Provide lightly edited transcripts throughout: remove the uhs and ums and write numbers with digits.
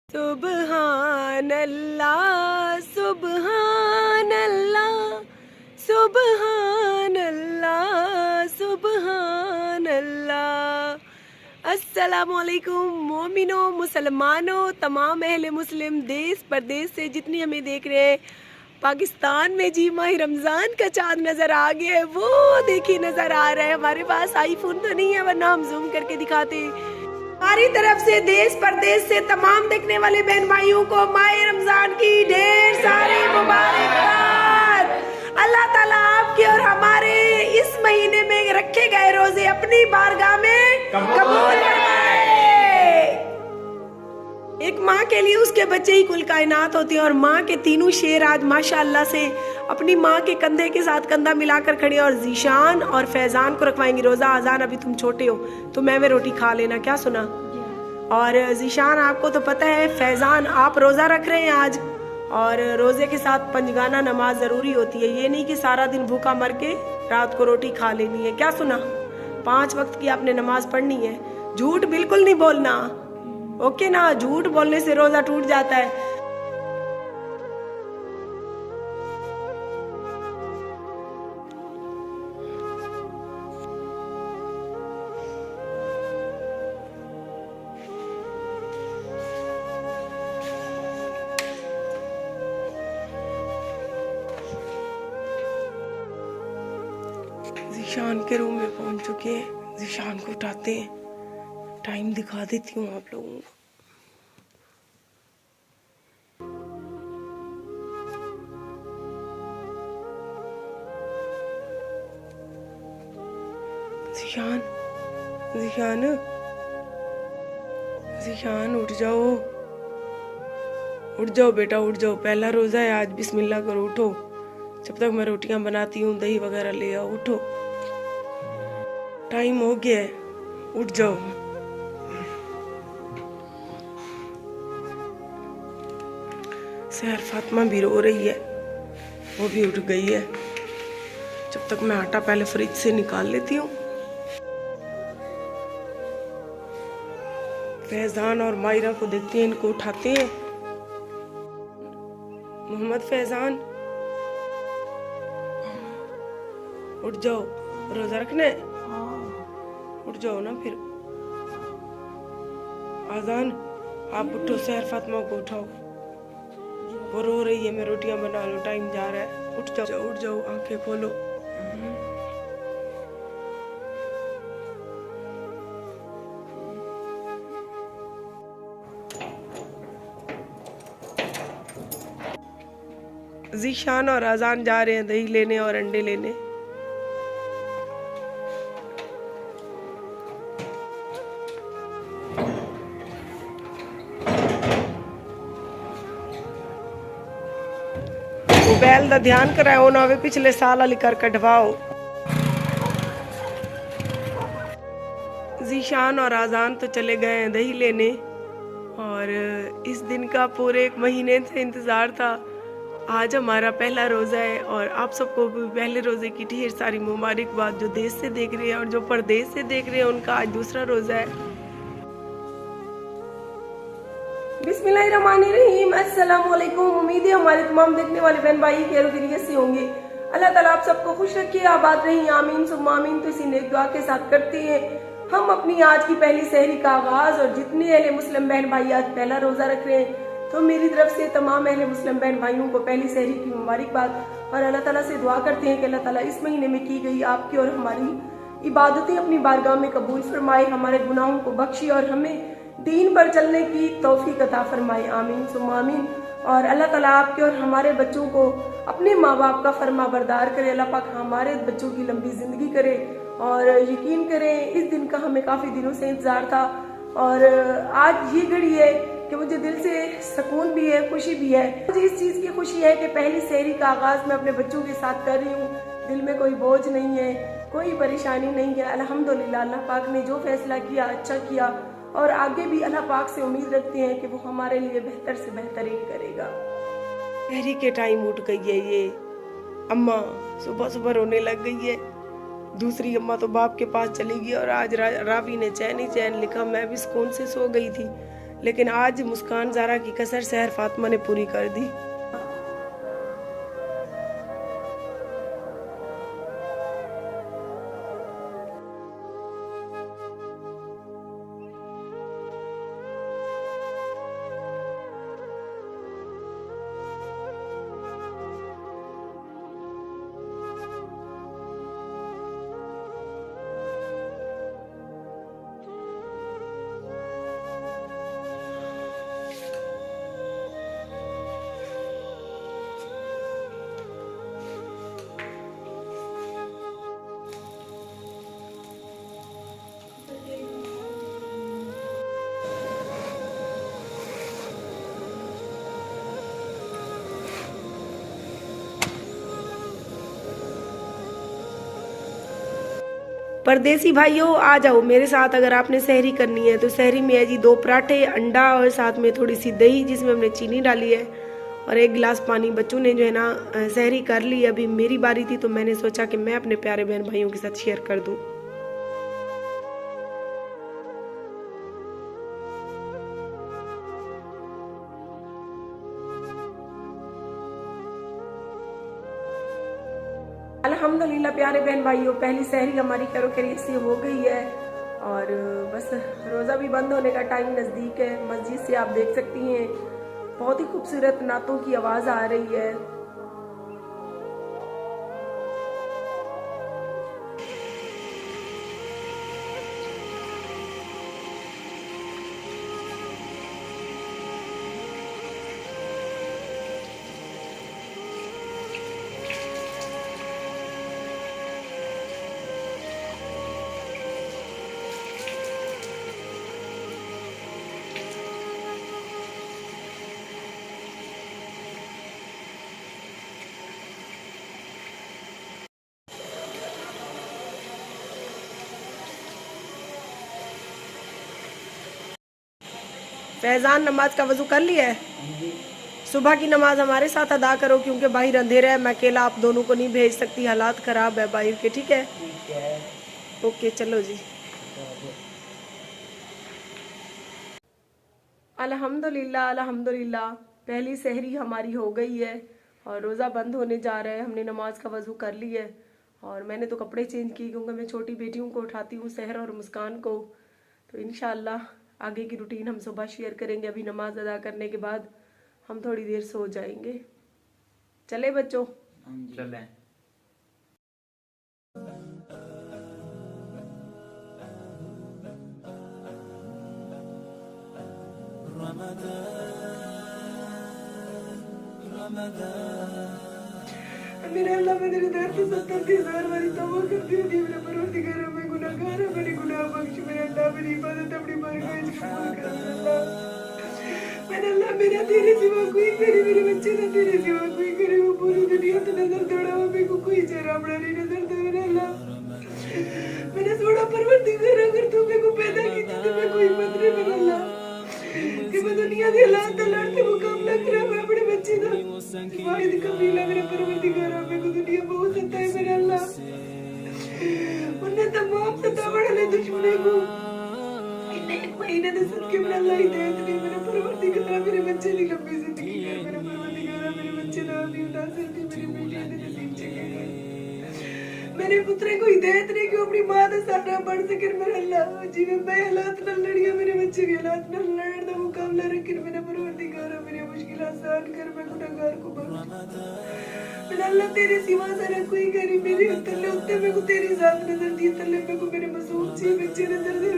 सुबहान अल्लाह सुबहान अल्लाह सुबहान अल्लाह सुबहान अल्लाह। अस्सलामुअलैकुम मोमिनो मुसलमानों, तमाम अहले मुस्लिम देश प्रदेश से जितनी हमें देख रहे हैं। पाकिस्तान में जी माह रमज़ान का चाँद नज़र आ गया है, वो देखिए नज़र आ रहा है। हमारे पास आईफोन तो नहीं है, वरना हम जूम करके दिखाते। हमारी तरफ से देश प्रदेश से तमाम देखने वाले बहन भाइयों को माह रमजान की ढेर सारी मुबारकबाद। अल्लाह ताला आपके और हमारे इस महीने में रखे गए रोजे अपनी बारगाह में कबूल फरमाए। एक माँ के लिए उसके बच्चे ही कुल कायनात होती है, और माँ के तीनों शेर आज माशाअल्लाह से अपनी माँ के कंधे के साथ कंधा मिलाकर खड़े। और जीशान और फैजान को रखवाएंगी रोजा। आजान अभी तुम छोटे हो तो मैं रोटी खा लेना, क्या सुना? और जीशान आपको तो पता है, फैजान आप रोजा रख रहे हैं आज, और रोजे के साथ पंजगाना नमाज जरूरी होती है। ये नहीं कि सारा दिन भूखा मर के रात को रोटी खा लेनी है, क्या सुना? 5 वक्त की आपने नमाज पढ़नी है। झूठ बिल्कुल नहीं बोलना, ओके ना? झूठ बोलने से रोजा टूट जाता है। जीशान के रूम में पहुंच चुके हैं। जीशान को उठाते हैं, टाइम दिखा देती हूँ आप लोगों को। जीशान, जीशान, जीशान उठ जाओ, उठ जाओ बेटा, उठ जाओ। पहला रोजा है आज, बिस्मिल्लाह करो, उठो। जब तक मैं रोटियां बनाती हूँ, दही वगैरह ले आओ, उठो। टाइम हो गया है, उठ जाओ। सहर फातिमा भी रो रही है, वो भी उठ गई है। जब तक मैं आटा पहले फ्रिज से निकाल लेती हूँ। फैजान और मायरा को देखते हैं, इनको उठाते हैं। मोहम्मद फैजान, उठ जाओ, रोजा रखना है, उठ जाओ ना फिर। आजान, आप उठो, सहर फातिमा को उठाओ, वो रो रही है। मैं रोटियां बना लो, टाइम जा रहा है। उठ जाओ, उठ जाओ, आंखें खोलो। जीशान और आजान जा रहे हैं दही लेने और अंडे लेने। बैल दा ध्यान कराओ ना, वे पिछले साल वाली कर कटवाओ। जीशान और आजान तो चले गए हैं दही लेने, और इस दिन का पूरे 1 महीने से इंतजार था। आज हमारा पहला रोजा है, और आप सबको भी पहले रोजे की ढेर सारी मुबारकबाद। जो देश से देख रहे हैं और जो परदेश से देख रहे हैं, उनका आज दूसरा रोजा है। बिस्मिल्लाहिर्रहमानिर्रहीम, अस्सलाम वालेकुम। उम्मीद है हमारे तमाम देखने वाले बहन भाई खैरियत से होंगे। अल्लाह ताला आप सबको खुश रखिए, आबाद रही, आमीन सुम्मा आमीन। तो इसी नेक दुआ के साथ करते हैं हम अपनी आज की पहली सहरी का आगाज। और जितने अहले मुस्लिम बहन भाई आज पहला रोजा रख रहे हैं, तो मेरी तरफ से तमाम अहले मुस्लिम बहन भाइयों को पहली सहरी की मुबारकबाद। और अल्लाह ताला से दुआ करते हैं कि अल्लाह ताला इस महीने में की गई आपकी और हमारी इबादतें अपनी बारगाह में कबूल फरमाए, हमारे गुनाहों को बख्शे और हमें दीन पर चलने की तौफीक अता फरमाए, आमीन सुम्मा आमीन। और अल्लाह ताला आपके और हमारे बच्चों को अपने माँ बाप का फरमा बरदार करे। अल्लाह पाक हमारे बच्चों की लंबी जिंदगी करे। और यकीन करें, इस दिन का हमें काफी दिनों से इंतजार था, और आज ये घड़ी है कि मुझे दिल से सुकून भी है, खुशी भी है। मुझे इस चीज की खुशी है कि पहली सहरी का आगाज मैं अपने बच्चों के साथ कर रही हूँ। दिल में कोई बोझ नहीं है, कोई परेशानी नहीं है। अल्हम्दुलिल्लाह, अल्लाह पाक ने जो फैसला किया अच्छा किया, और आगे भी अल्लाह पाक से उम्मीद रखते हैं कि वो हमारे लिए बेहतर से बेहतरीन करेगा। सहरी के टाइम उठ गई है ये अम्मा, सुबह सुबह रोने लग गई है। दूसरी अम्मा तो बाप के पास चली गई और आज रावी ने चैन ही चैन लिखा। मैं भी सुकून से सो गई थी। लेकिन आज मुस्कान ज़ारा की कसर सहर फातिमा ने पूरी कर दी। परदेसी भाइयों आ जाओ मेरे साथ, अगर आपने सहरी करनी है तो सहरी में है जी 2 पराठे, अंडा और साथ में थोड़ी सी दही जिसमें हमने चीनी डाली है और 1 गिलास पानी। बच्चों ने जो है ना सहरी कर ली, अभी मेरी बारी थी तो मैंने सोचा कि मैं अपने प्यारे बहन भाइयों के साथ शेयर कर दूं। अल्हम्दुलिल्लाह प्यारे बहन भाइयों, पहली सहरी हमारी खैरो खैरियत से हो गई है और बस रोज़ा भी बंद होने का टाइम नज़दीक है। मस्जिद से आप देख सकती हैं बहुत ही खूबसूरत नातों की आवाज़ आ रही है। फैजान नमाज का वजू कर लिया है? सुबह की नमाज हमारे साथ अदा करो क्योंकि बाहर अंधेरा है, मैं अकेला आप दोनों को नहीं भेज सकती, हालात खराब है बाहर के। ठीक है? ओके चलो जी। अल्हम्दुलिल्लाह अल्हम्दुलिल्लाह पहली सहरी हमारी हो गई है और रोज़ा बंद होने जा रहा है। हमने नमाज का वजू कर लिया है और मैंने तो कपड़े चेंज किए क्योंकि मैं छोटी बेटियों को उठाती हूँ, सहर और मुस्कान को। तो इंशाल्लाह आगे की रूटीन हम सुबह शेयर करेंगे। अभी नमाज अदा करने के बाद हम थोड़ी देर सो जाएंगे। चले बच्चों? चलें। मेरे अल्लाह मैं तेरे दर पे 70,000 बारी तौबा करती हूँ। मेरे परवरदिगार मैं गुनाहगार हूँ, मेरी गुनाह बख्श। मेरे अल्लाह मेरी इबादत अपनी बारगाह में कबूल कर। मेरे अल्लाह मेरा तेरे सिवा कोई करे, मेरे बच्चे ना तेरे सिवा कोई करे। वो पूरी दुनिया तो नजर दौड़ा हो, मेरे को कोई चेहरा अपना नहीं नजर दे। मेरे अल्लाह मैंने सोड़ा परवरदिगार अगर तू मेरे को पैदा की तो मैं कोई हिम्मत नहीं। मेरे अल्लाह कि मैं दुनिया के हालात लड़ते मुकाबला करा, मैं अपने बच्चे का वाहिद कबीला। मेरे परवरदिगार मेरे को दुनिया बहुत सताए। मेरे अल्लाह उन्हें तमाम सतावड़ वाले दुश्मनों को इन्हें 1 महीने दे सदके मेरे अल्लाह हिदायत नहीं। मेरे परवरदिगार मेरे बच्चे की लंबी जिंदगी कर। मेरे परवरदिगार मेरे बच्चे ना भी उदासी थी, मेरी बेटी ने नसीब चंगे कर। मेरे पुत्रे को हिदायत नहीं कि अपनी मां का सामना बढ़ सके। मेरे अल्लाह जिवें मैं हालात नाल लड़िया, मेरे बच्चे भी हालात नाल लड़न दा मुकाबला रखे। मेरे परवरदिगार मेरी मुश्किल आसान कर, मैं गुनाहगार को बख्श। मेरे अल्लाह तेरे सिवा सारा कोई करी। मेरे तल्ले उत्ते मेरे को तेरी जात नजर दी, तल्ले मेरे को मेरे मासूम सी बच्चे नजर दे।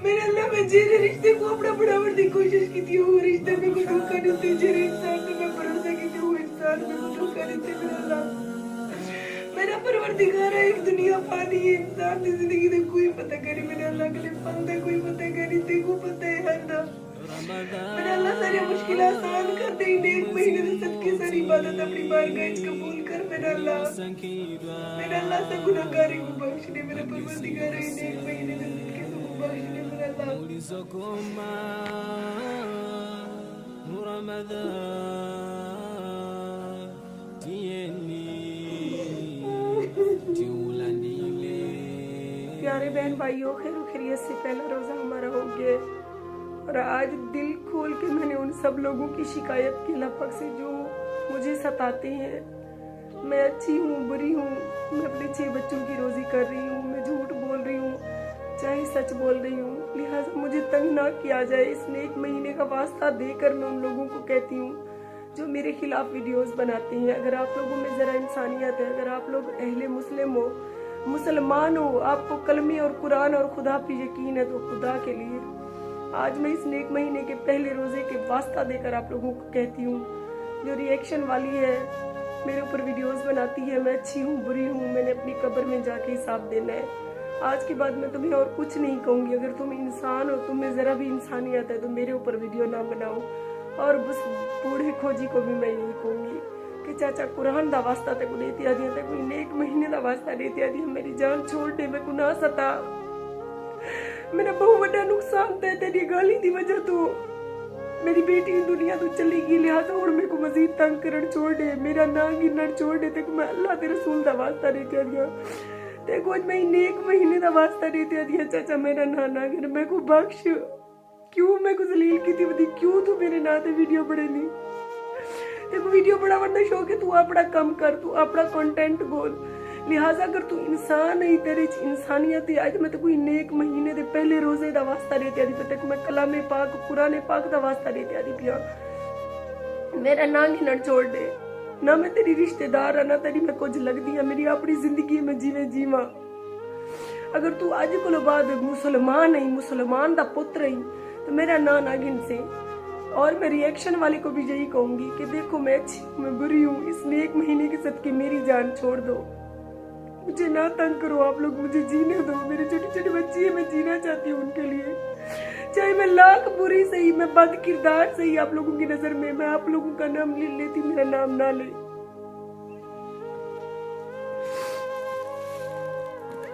मेरे अल्लाह मैं जेरे रिश्ते को अपना बढ़ावन की कोशिश की थी, वो रिश्ते मेरे को धोखा देते। जेरे इंसान पे मैं भरोसा की थी, वो इंसान मेरे को धोखा देते। मेरे अल्लाह मेरा परवरदिगार है, एक दुनिया पानी है, इंसान की जिंदगी का कोई पता करी। मेरे अल्लाह के लिए फंदा कोई पता करी, तेको पता है हरदा। मेरे अल्लाह सारी मुश्किल आसान कर दे। 1 महीने से सदके सारी इबादत अपनी बारगाह में कबूल कर। मेरे अल्लाह से गुनाहगारी को बख्श दे। मेरे परवरदिगार 1 महीने से सदके को बख्श दे। मेरे प्यारे बहन भाइयों, खैर खैरियत से पहला रोजा हमारा हो गया और आज दिल खोल के मैंने उन सब लोगों की शिकायत की लपक से जो मुझे सताते हैं। मैं अच्छी हूँ, बुरी हूँ, मैं अपने 6 बच्चों की रोजी कर रही हूँ, मैं झूठ बोल रही हूँ चाहे सच बोल रही हूँ, लिहाजा मुझे तंग ना किया जाए। इसने 1 महीने का वास्ता देकर मैं उन लोगों को कहती हूँ जो मेरे खिलाफ वीडियोस बनाते हैं। अगर आप लोगों में जरा इंसानियत है, अगर आप लोग अहले मुस्लिम हो, मुसलमान हो, आपको कलमे और कुरान और खुदा पे यकीन है, तो खुदा के लिए आज मैं इस नेक महीने के पहले रोजे के वास्ता देकर आप लोगों को कहती हूँ, जो रिएक्शन वाली है, मेरे ऊपर वीडियोस बनाती है, मैं अच्छी हूँ, बुरी हूँ, मैंने अपनी कब्र में जाके हिसाब देना है। आज के बाद मैं तुम्हें और कुछ नहीं कहूंगी। अगर तुम इंसान हो, तुम्हें जरा भी इंसानियत है, तो मेरे ऊपर वीडियो ना बनाओ। और बस बूढ़े खोजी को भी मैं यही कहूंगी कि चाचा कुरान दा वास्ता ते को देती आदि ते कोई नेक महीने दा वास्ता देती आदि मेरी जान छोड़ दे, मैं को ना सता, मेरा बहुत बड़ा नुकसान है तेरी गाली दी वजह तो। मेरी बेटी दुनिया तो चली गई, लिहाजा और मेरे को मजीद तंग करन छोड़ दे, मेरा ना गिनन छोड़ दे, ते को मैं अल्लाह ते रसूल दा वास्ता देती आदि ते को मैं नेक महीने दा वास्ता देती आदि चाचा मेरा ना गिन, मैं को बख्श। क्यों मैं को जलील की थी बदी, क्यों तू मेरे ना ते वीडियो बड़े नहीं, तेरे को वीडियो बड़ा वरना शौक है, तू अपना कम कर, तू अपना कंटेंट बोल। लिहाजा अगर तू इंसान है, तेरे च इंसानियत है, आज मैं तो कोई नेक महीने दे पहले रोजे दा वास्ता देती आदि पे तक मैं कलामे पाक कुराने पाक दा वास्ता देती आदि पिया, मेरा ना गिनन छोड़ दे। ना मैं तेरी रिश्तेदार है, ना तेरी मैं कुछ लगती है, मेरी अपनी जिंदगी में जीवा। अगर तू आज को बाद मुसलमान है, मुसलमान दा पुत्र है, तो मेरा ना गिन से। और मैं रिएक्शन वाले को भी यही कहूंगी कि देखो मैं अच्छी हूँ, मैं बुरी हूँ, इस नेक महीने के सदके मेरी जान छोड़ दो, मुझे ना तंग करो आप लोग, मुझे जीने दो। मेरे छोटे छोटे बच्चे हैं, मैं जीना चाहती हूँ उनके लिए, चाहे मैं लाख बुरी सही, मैं बद किरदार सही आप लोगों की नजर में, मैं आप लोगों का नाम ले लेती, मेरा नाम ना ले।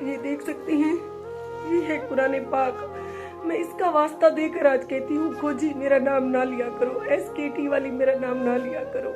ये देख सकते हैं, ये है कुरान पाक, मैं इसका वास्ता देकर आज कहती हूँ खोजी मेरा नाम ना लिया करो, SKT वाली मेरा नाम ना लिया करो।